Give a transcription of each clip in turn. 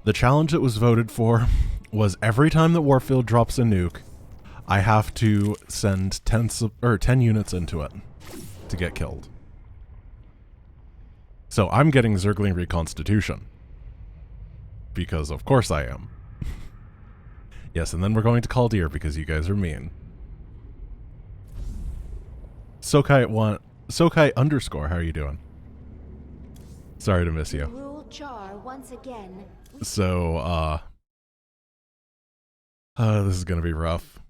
The challenge that was voted for was every time that Warfield drops a nuke, I have to send 10 units into it to get killed. So I'm getting Zergling Reconstitution. Because of course I am. Yes, and then we're going to Kaldir because you guys are mean. Sokai _, how are you doing? Sorry to miss you. Rule Char once again. So, this is gonna be rough.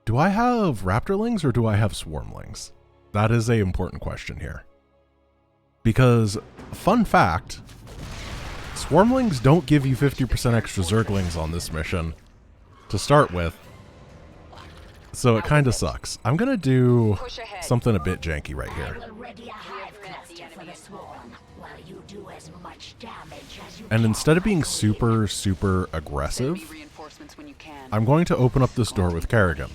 Do I have Raptorlings or do I have Swarmlings? That is an important question here. Because, fun fact, Swarmlings don't give you 50% extra Zerglings on this mission to start with. So it kind of sucks. I'm gonna do something a bit janky right here. And instead of being super aggressive, I'm going to open up this door with Kerrigan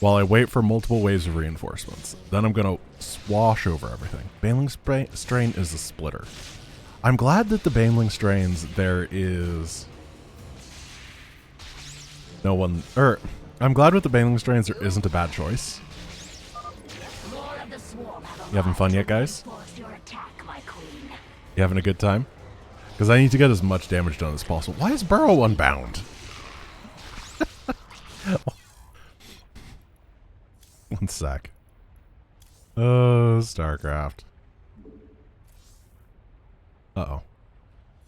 while I wait for multiple waves of reinforcements. Then I'm going to swash over everything. Baneling Strain is a splitter. I'm glad that the Baneling Strains, there is no one, I'm glad with the Baneling Strains there isn't a bad choice. You having fun yet, guys? You having a good time? Because I need to get as much damage done as possible. Why is Burrow unbound? One sec. Oh, StarCraft. Uh-oh.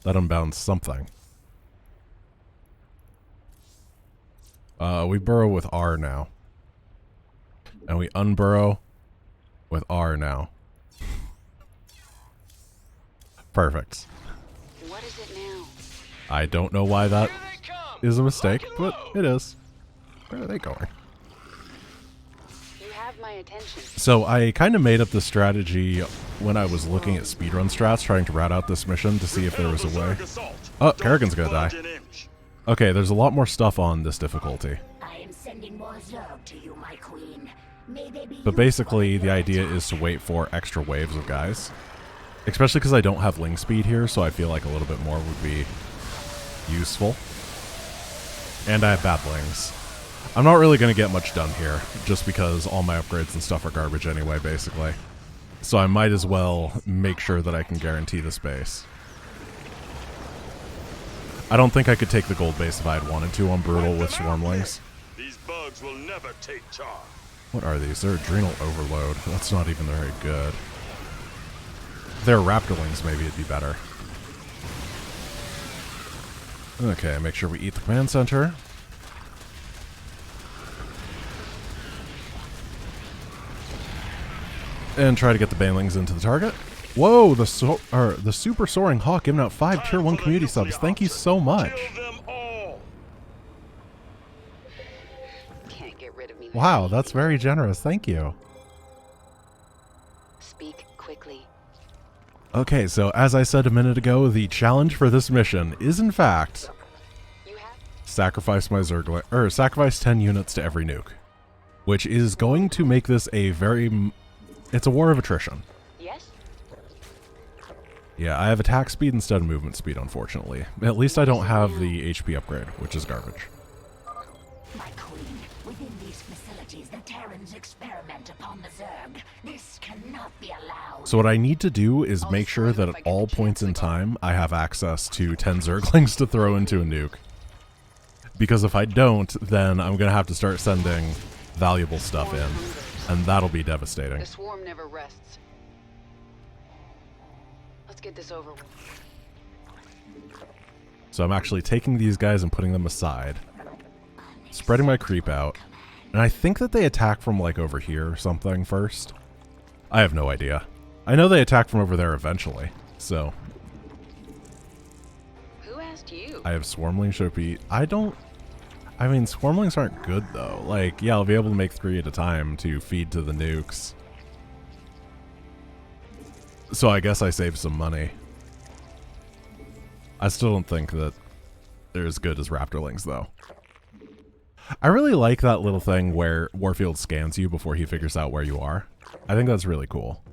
That unbounds something. We burrow with R now. And we unburrow with R now. Perfect. What is it now? I don't know why that is a mistake, but it is. Where are they going? You have my attention. So I kind of made up the strategy when I was looking at speedrun strats, trying to rat out this mission to see if there was a way. Oh, Kerrigan's gonna die. Okay, there's a lot more stuff on this difficulty. I am sending more Zerg to you, my queen. May they be But basically, the idea is to wait for extra waves of guys. Especially because I don't have Ling speed here, so I feel like a little bit more would be useful. And I have bad Lings. I'm not really going to get much done here, just because all my upgrades and stuff are garbage anyway, basically. So I might as well make sure that I can guarantee the space. I don't think I could take the gold base if I had wanted to on Brutal with Swarmlings. These bugs will never take charge. What are these? They're Adrenal Overload. That's not even very good. If they're Raptorlings, maybe it'd be better. Okay, make sure we eat the command center. And try to get the Banelings into the target. Whoa, the Super Soaring Hawk giving out 5 Tier 1 community subs. Thank you so much. Can't get rid of me. Wow, that's very generous. Thank you. Speak quickly. Okay, so as I said a minute ago, the challenge for this mission is in fact sacrifice my Zergling, or sacrifice 10 units to every nuke, which is going to make this a very, it's a war of attrition. Yes? Yeah, I have attack speed instead of movement speed, unfortunately. At least I don't have the HP upgrade, which is garbage. my queen. Within these facilities, the Terrans experiment upon the Zerg. This cannot be allowed. So what I need to do is make sure that at all points in time, I have access to 10 Zerglings to throw into a nuke. Because if I don't, then I'm going to have to start sending valuable stuff in, and that'll be devastating. The swarm never rests. Let's get this over with. So I'm actually taking these guys and putting them aside, spreading my creep out, and I think that they attack from like over here or something first. I have no idea. I know they attack from over there eventually, so. Who asked you? I have Swarmlings should be. I mean, Swarmlings aren't good though. Like, yeah, I'll be able to make 3 at a time to feed to the nukes. So I guess I save some money. I still don't think that they're as good as Raptorlings though. I really like that little thing where Warfield scans you before he figures out where you are. I think that's really cool.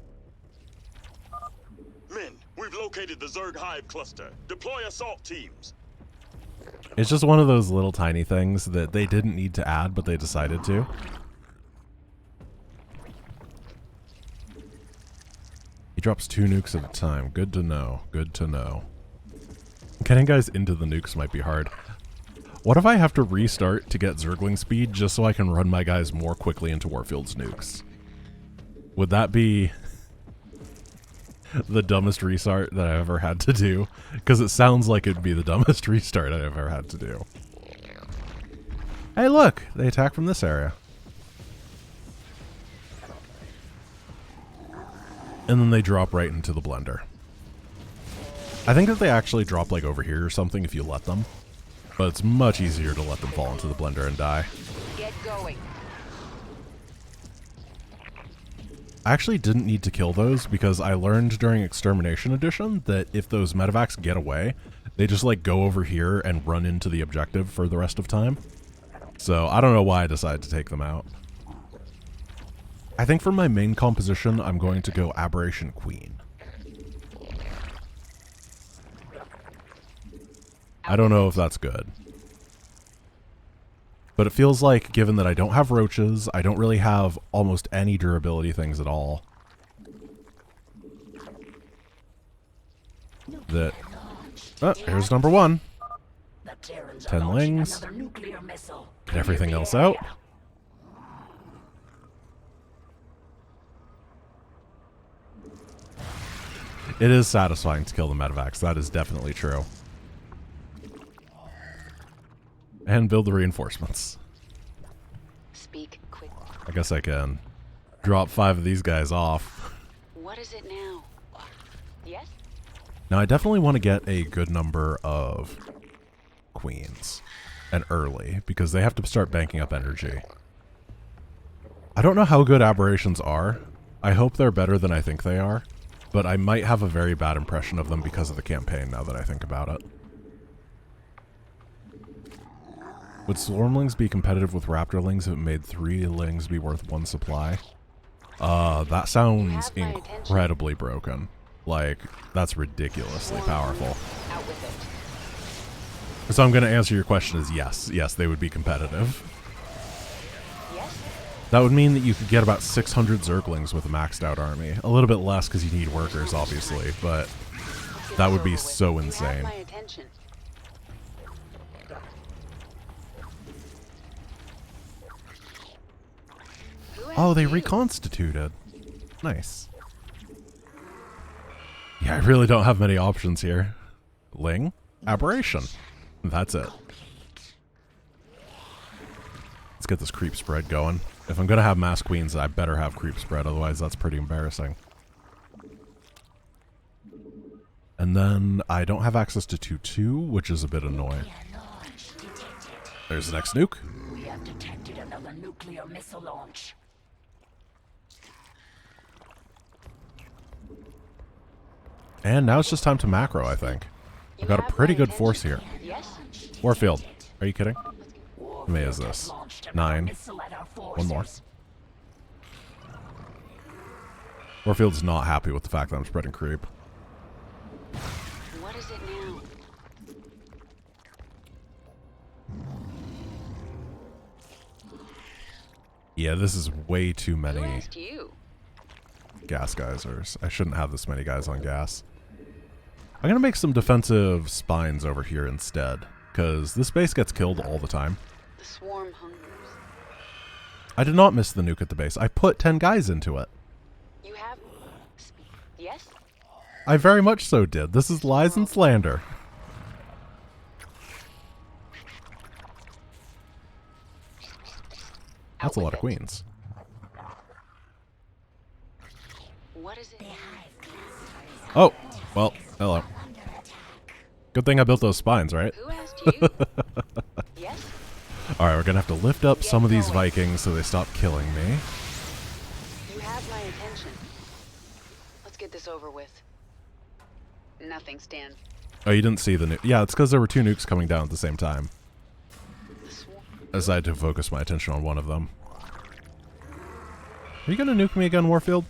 Men, we've located the Zerg hive cluster. Deploy assault teams. It's just one of those little tiny things that they didn't need to add, but they decided to. He drops 2 nukes at a time. Good to know. Good to know. Getting guys into the nukes might be hard. What if I have to restart to get Zergling speed just so I can run my guys more quickly into Warfield's nukes? Would that be the dumbest restart that I've ever had to do? Because it sounds like it'd be the dumbest restart I've ever had to do. Hey look! They attack from this area. And then they drop right into the blender. I think that they actually drop like over here or something if you let them. But it's much easier to let them fall into the blender and die. Get going. I actually didn't need to kill those because I learned during Extermination Edition that if those medevacs get away, they just like go over here and run into the objective for the rest of time. So I don't know why I decided to take them out. I think for my main composition, I'm going to go Aberration Queen. I don't know if that's good. But it feels like, given that I don't have roaches, I don't really have almost any durability things at all, that... Oh, here's number 1. 10 lings. Get everything else out. It is satisfying to kill the medevacs, that is definitely true. And build the reinforcements. Speak quick. I guess I can drop 5 of these guys off. What is it now? Yes? Now I definitely want to get a good number of queens. And early, because they have to start banking up energy. I don't know how good aberrations are. I hope they're better than I think they are. But I might have a very bad impression of them because of the campaign now that I think about it. Would Swarmlings be competitive with Raptorlings if it made 3 lings be worth 1 supply? That sounds incredibly broken. Like, that's ridiculously powerful. Out with it. So I'm going to answer your question as yes. Yes, they would be competitive. Yes? That would mean that you could get about 600 Zerglings with a maxed out army. A little bit less because you need workers, obviously, but that would be so insane. My attention. Oh, they reconstituted. Nice. Yeah, I really don't have many options here. Ling? Aberration. That's it. Let's get this creep spread going. If I'm going to have mass queens, I better have creep spread, otherwise that's pretty embarrassing. And then I don't have access to 2-2, which is a bit annoying. There's the next nuke. We have detected another nuclear missile launch. And now it's just time to macro, I think. I've got a pretty good force here. Yes? Warfield. Are you kidding? How many is this? 9. 1 more. Warfield's not happy with the fact that I'm spreading creep. What is it now? Yeah, this is way too Who many asked you? gas geysers. I shouldn't have this many guys on gas. I'm going to make some defensive spines over here instead, because this base gets killed all the time. The swarm hungers. I did not miss the nuke at the base. I put 10 guys into it. You have... Yes? I very much so did. This is lies and slander. That's a lot of queens. What is it? Oh, well, hello. Good thing I built those spines, right? Who asked you? Yes? Alright, we're gonna have to lift up some of these Vikings so they stop killing me. You have my attention. Let's get this over with. Nothing, Stan. Oh, you didn't see the nuke. Yeah, it's because there were 2 nukes coming down at the same time. The swarm... I decided to focus my attention on one of them. Are you gonna nuke me again, Warfield?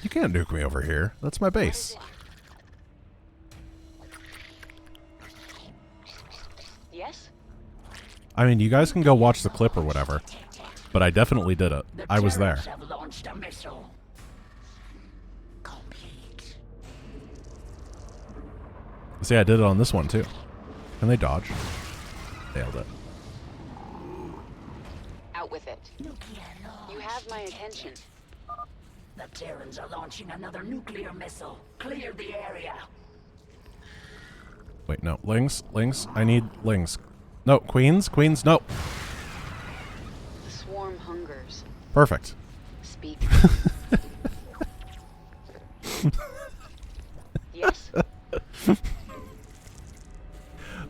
You can't nuke me over here. That's my base. Yes? I mean, you guys can go watch the clip or whatever, but I definitely did it. I was there. Terrans have launched a missile. Complete. See, I did it on this one too. Can they dodge? Nailed it. Out with it. Nuclear launch You have my detected. attention. The Terrans are launching another nuclear missile. Clear the area. Wait, no. Lings? Lings? I need Lings. No, Queens? Queens? No. The swarm hungers. Perfect. Speak. Yes?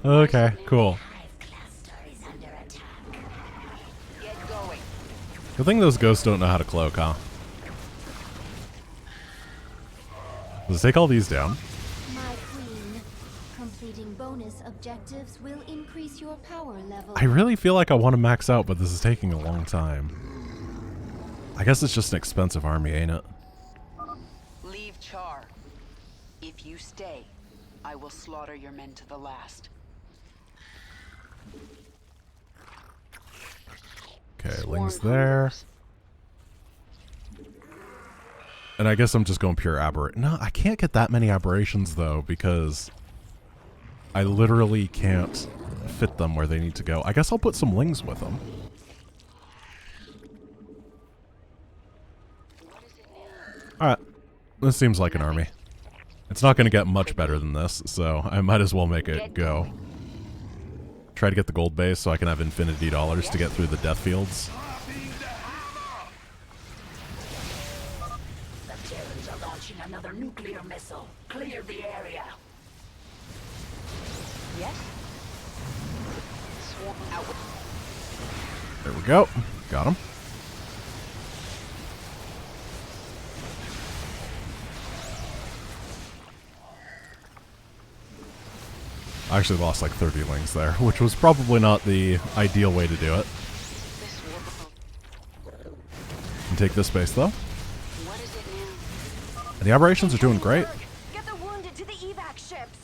Okay, cool. Hive cluster is under attack. Get going. Good thing those ghosts don't know how to cloak, huh? Let's take all these down. My queen, completing bonus objectives will increase your power level. I really feel like I want to max out, but this is taking a long time. I guess it's just an expensive army, ain't it? Leave Char. If you stay, I will slaughter your men to the last. Okay, Swarm Ling's there. hungers. And I guess I'm just going pure aberrate. No, I can't get that many aberrations, though, because I literally can't fit them where they need to go. I guess I'll put some Lings with them. Alright. This seems like an army. It's not going to get much better than this, so I might as well make it go. Try to get the gold base so I can have infinity dollars to get through the death fields. The Terrans are launching another nuclear missile. Clear the area. Yes? Swarm out. There we go. Got him. I actually lost like 30 Lings there, which was probably not the ideal way to do it. This world. Can take this base though. What is it now? And the aberrations are doing great. Get the wounded to the evac ships.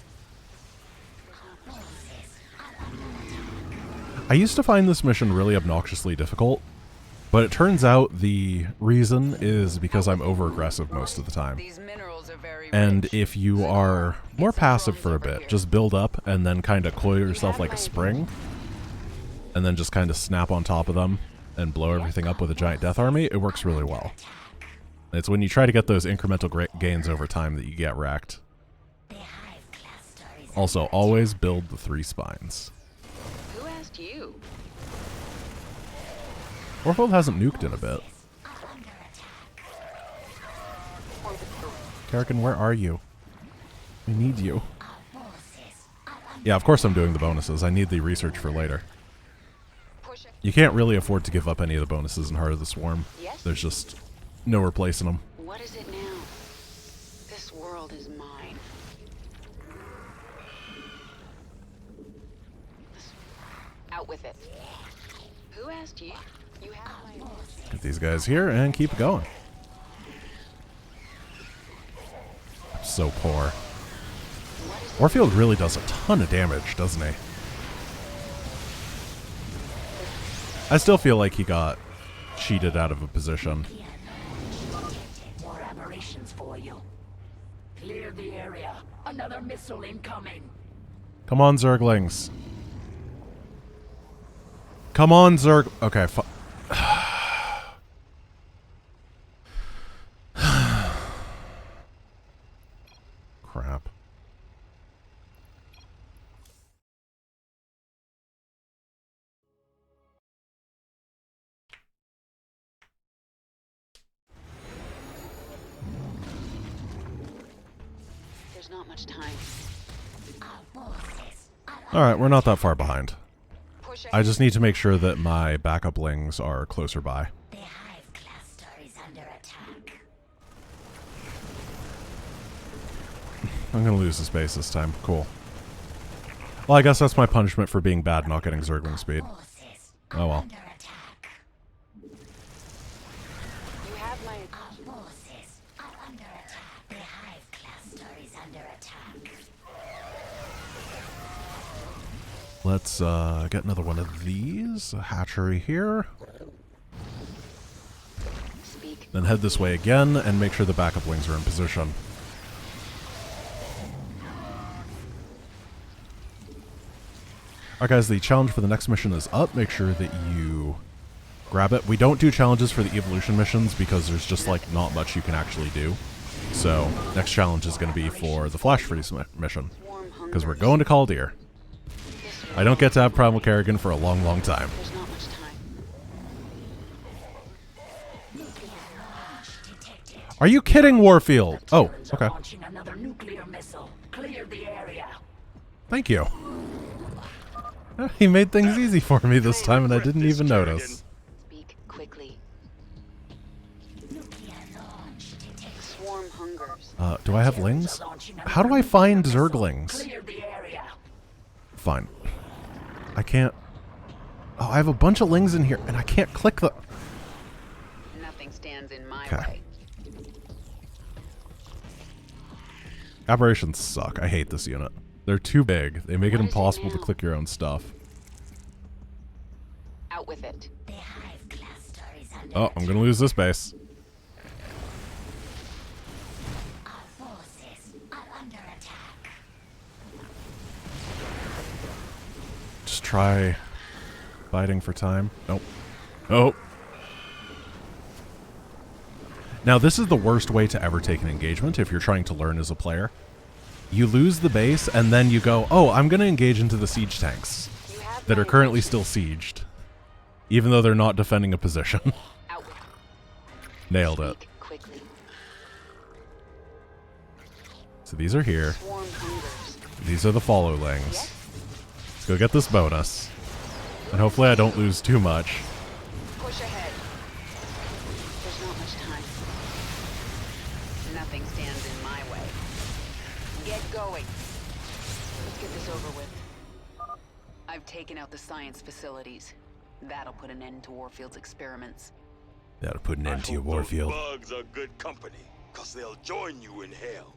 I used to find this mission really obnoxiously difficult, but it turns out the reason is because I'm over-aggressive most of the time. These minerals are very And rich. if you are more passive for a bit, just build up and then kind of coil yourself like a spring, and then just kind of snap on top of them and blow everything up with a giant death army, it works really well. It's when you try to get those incremental gains over time that you get wrecked. The hive cluster is Also, always build the 3 spines. Who asked you? Warfield hasn't nuked in a bit. under attack. Karrakin, where are you? We need you. Our forces are under Yeah, of course I'm doing the bonuses. I need the research for later. Push it. You can't really afford to give up any of the bonuses in Heart of the Swarm. Yes? There's just no replacing them. What is it now? This world is mine. Out with it. Who asked you? You have my attention. Get these guys here and keep going. So poor. Warfield really does a ton of damage, doesn't he? I still feel like he got cheated out of a position. More aberrations for you. Clear the area. Another missile incoming. Come on, Zerglings. Come on, Zerg. Okay, crap. There's not much time. Our forces are Alright, we're not that far behind. Push it. I just need to make sure that my backup Lings are closer by. The hive cluster is under attack. I'm gonna lose the space this time. Cool. Well, I guess that's my punishment for being bad, not getting Zergling speed. Forces Oh well. under attack. You have my Our attention. forces are under attack. The hive cluster is under attack. Let's get another one of these. A hatchery here. Then head this way again and make sure the backup wings are in position. Alright guys, the challenge for the next mission is up. Make sure that you grab it. We don't do challenges for the evolution missions because there's just like not much you can actually do. So next challenge is going to be for the flash freeze mission because we're going to Caldeer. I don't get to have Primal Kerrigan for a long, long time. There's not much time. Are you kidding, Warfield? Oh, okay. Launching another nuclear missile. Clear the area. Thank you. He made things easy for me this time and I didn't even notice. Speak quickly. Nuclear launch detected. Swarm hungers. Do I have lings? How do I find Zerglings? Clear the area. Fine. I can't... Oh, I have a bunch of lings in here and I can't click the... Nothing stands in my Okay. way. Aberrations suck. I hate this unit. They're too big. They make it impossible to click your own stuff. Out with it. The hive cluster is under Oh, I'm gonna lose this base. Our forces are under attack. Just try fighting for time. Nope. Oh. Now, this is the worst way to ever take an engagement if you're trying to learn as a player. You lose the base, and then you go, oh, I'm going to engage into the siege tanks that are currently still sieged, even though they're not defending a position. Out with Nailed it. Speak quickly. So these are here. Swarm hungers. These are the followlings. Let's go get this bonus. And hopefully I don't lose too much. Push ahead. There's not much time. Nothing stands in my way. Get going. Let's get this over with. I've taken out the science facilities. That'll put an end to Warfield's experiments. That'll put an end to your I hope those Warfield. bugs are good company, cause they'll join you in hell.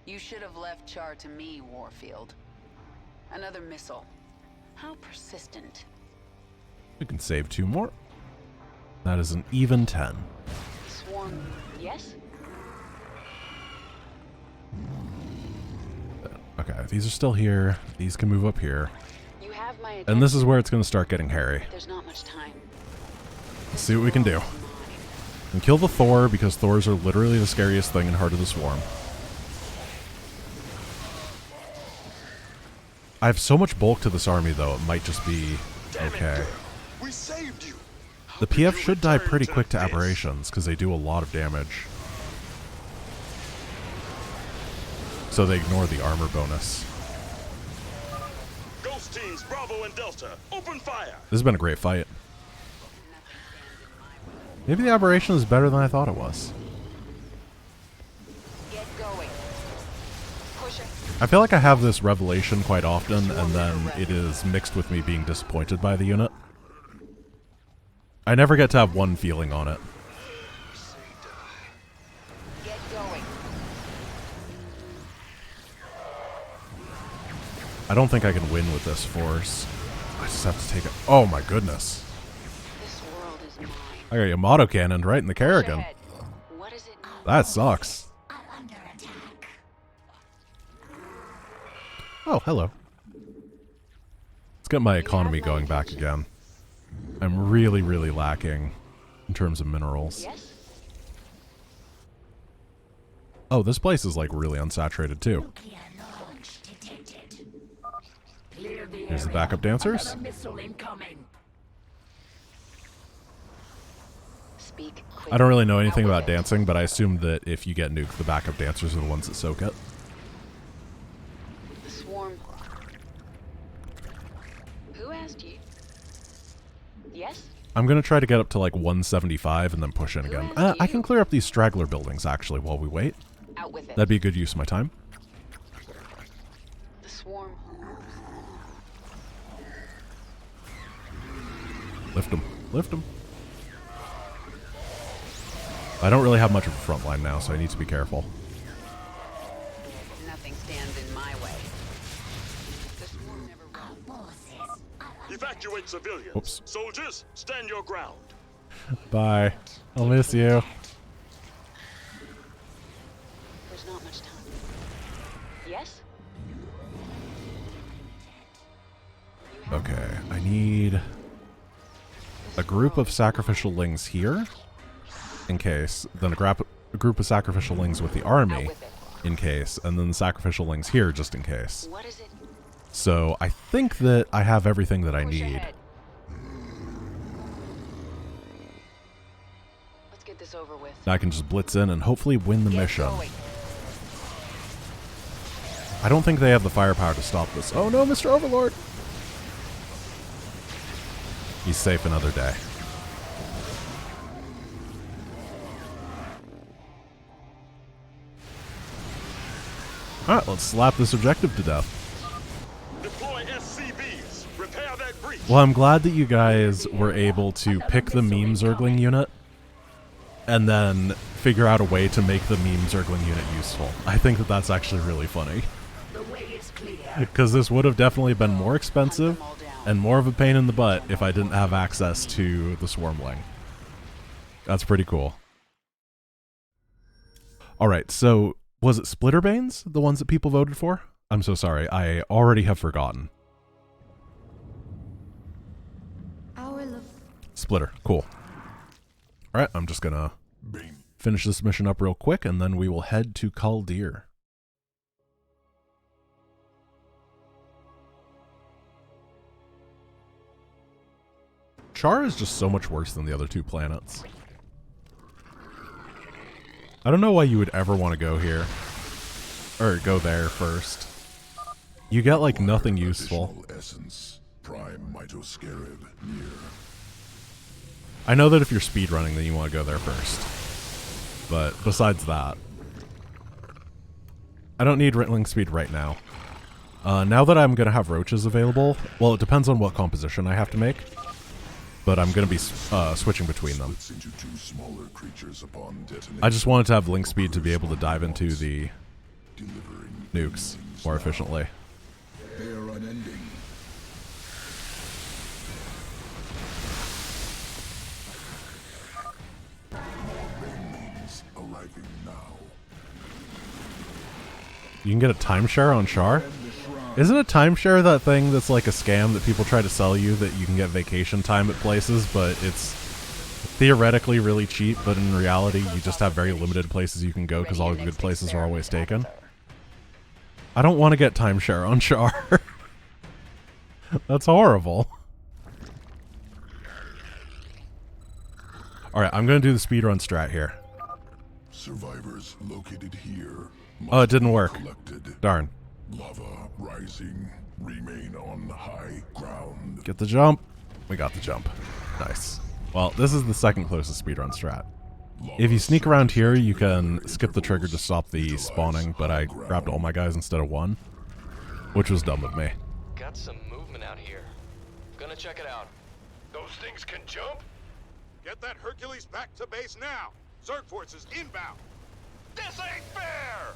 You should have left Char to me, Warfield. Another missile. How persistent. We can save 2 more. That is an even 10. Swarm, yes? Okay, these are still here. These can move up here. You have my attention. And this is where it's going to start getting hairy. There's not much time. Let's see what we can do. And kill the Thor, because Thors are literally the scariest thing in Heart of the Swarm. I have so much bulk to this army, though, it might just be okay. We saved you. The PF should die pretty quick to aberrations, because they do a lot of damage. So they ignore the armor bonus. Ghost teams Bravo and Delta, open fire. This has been a great fight. Maybe the aberration is better than I thought it was. Get going. Push it. I feel like I have this revelation quite often, and then it is mixed with me being disappointed by the unit. I never get to have one feeling on it. Get going. I don't think I can win with this force. I just have to take it. Oh my goodness. This world is mine. I got Yamato cannoned right in the Kerrigan. Ahead. What is it? That sucks. Are under attack. Oh, hello. Let's get my economy going back again. I'm really, really lacking in terms of minerals. Yes? Oh, this place is like really unsaturated too. Nuclear launch detected. Clear the Here's the area. backup dancers. Another missile incoming. Speak quickly. I don't really know anything Out with about it. dancing, but I assume that if you get nuked, the backup dancers are the ones that soak it. The swarm. Who asked you? Yes? I'm going to try to get up to like 175 and then push in again. I can clear up these straggler buildings actually while we wait. Out with it. That'd be a good use of my time. The swarm. Lift them. Lift them. I don't really have much of a front line now, so I need to be careful. Nothing stands in my way. The swarm never Our forces Evacuate civilians. Oops. Soldiers, stand your ground. Bye. I'll miss you. There's not much time. Yes? Okay, I need a group of sacrificial lings here, in case, then a group of sacrificial lings with the army, in case, and then the sacrificial lings here, just in case. What is it? So I think that I have everything that I Push need. ahead. Let's get this over with. I can just blitz in and hopefully win the Get mission. going. I don't think they have the firepower to stop this. Oh no, Mr. Overlord! He's safe another day. Alright, let's slap this objective to death. Deploy SCVs. Repair that breach. Well, I'm glad that you guys were able to pick the meme Zergling unit and then figure out a way to make the meme Zergling unit useful. I think that that's actually really funny. The way is clear. Because this would have definitely been more expensive and more of a pain in the butt if I didn't have access to the Swarmling. That's pretty cool. Alright, so was it Splitterbanes, the ones that people voted for? I'm so sorry, I already have forgotten. Splitter, cool. Alright, I'm just gonna finish this mission up real quick and then we will head to Kaldir. Char is just so much worse than the other two planets. I don't know why you would ever want to go here. Or go there first. You get like nothing useful. Essence, prime Mitoscarab near. I know that if you're speedrunning then you want to go there first. But besides that, I don't need Rittling speed right now. Now that I'm going to have roaches available, well, it depends on what composition I have to make. But I'm going to be switching between them. Into two smaller creatures upon detonation. I just wanted to have link speed to be able to dive into the Delivering nukes more efficiently. They are unending. Banelings arriving now. You can get a timeshare on Char? Isn't a timeshare that thing that's like a scam that people try to sell you that you can get vacation time at places, but it's theoretically really cheap, but in reality you just have very limited places you can go because all the good places are always taken? I don't want to get timeshare on Char. That's horrible. Alright, I'm going to do the speedrun strat here. Survivors located here. Oh, it didn't work. Collected. Darn. Lava rising. Remain on high ground. Get the jump. We got the jump. Nice. Well, this is the second closest speedrun strat. If you sneak around here, you can skip the trigger to stop the spawning, but I grabbed all my guys instead of one, which was dumb of me. Got some movement out here. Gonna check it out. Those things can jump? Get that Hercules back to base now. Zerg forces inbound. This ain't fair!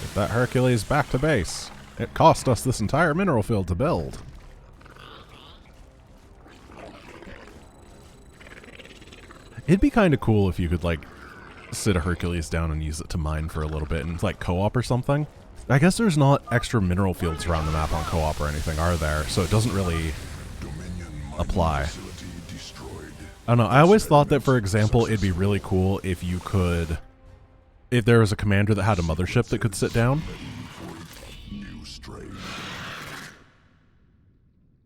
Get that Hercules back to base. It cost us this entire mineral field to build. It'd be kind of cool if you could, like, sit a Hercules down and use it to mine for a little bit and, like, co-op or something. I guess there's not extra mineral fields around the map on co-op or anything, are there? So it doesn't really apply. I don't know. I always thought that, for example, it'd be really cool if you could... If there was a commander that had a mothership that could sit down.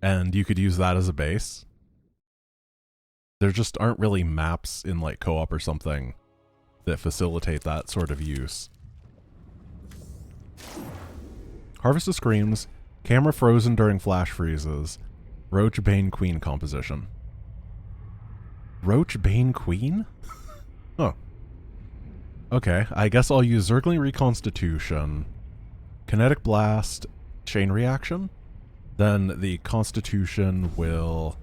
And you could use that as a base. There just aren't really maps in like co-op or something that facilitate that sort of use. Harvest of Screams, camera frozen during flash freezes, Roach Bane Queen composition. Roach Bane Queen? Oh. Okay, I guess I'll use Zergling Reconstitution, Kinetic Blast, Chain Reaction. Then the Constitution will...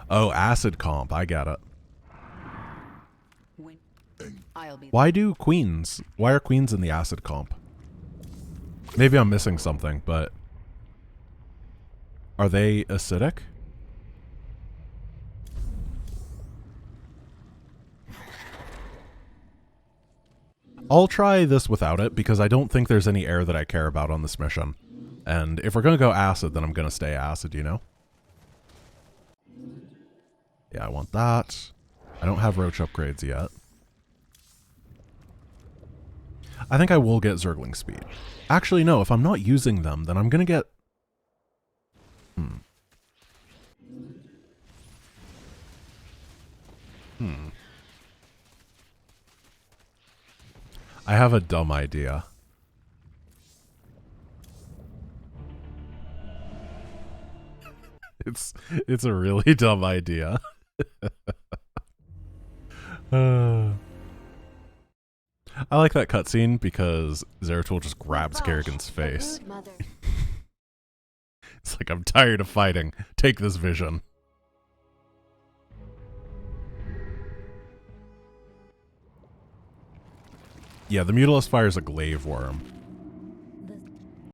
Oh, Acid Comp, I get it. Why do queens? Why are queens in the Acid Comp? Maybe I'm missing something, but... Are they acidic? I'll try this without it, because I don't think there's any air that I care about on this mission. And if we're going to go acid, then I'm going to stay acid, you know? Yeah, I want that. I don't have roach upgrades yet. I think I will get Zergling speed. Actually, no, if I'm not using them, then I'm going to get... I have a dumb idea. It's a really dumb idea. I like that cutscene because Zeratul just grabs Kerrigan's face. It's like, I'm tired of fighting. Take this vision. Yeah, the Mutalisk fires a glaive worm.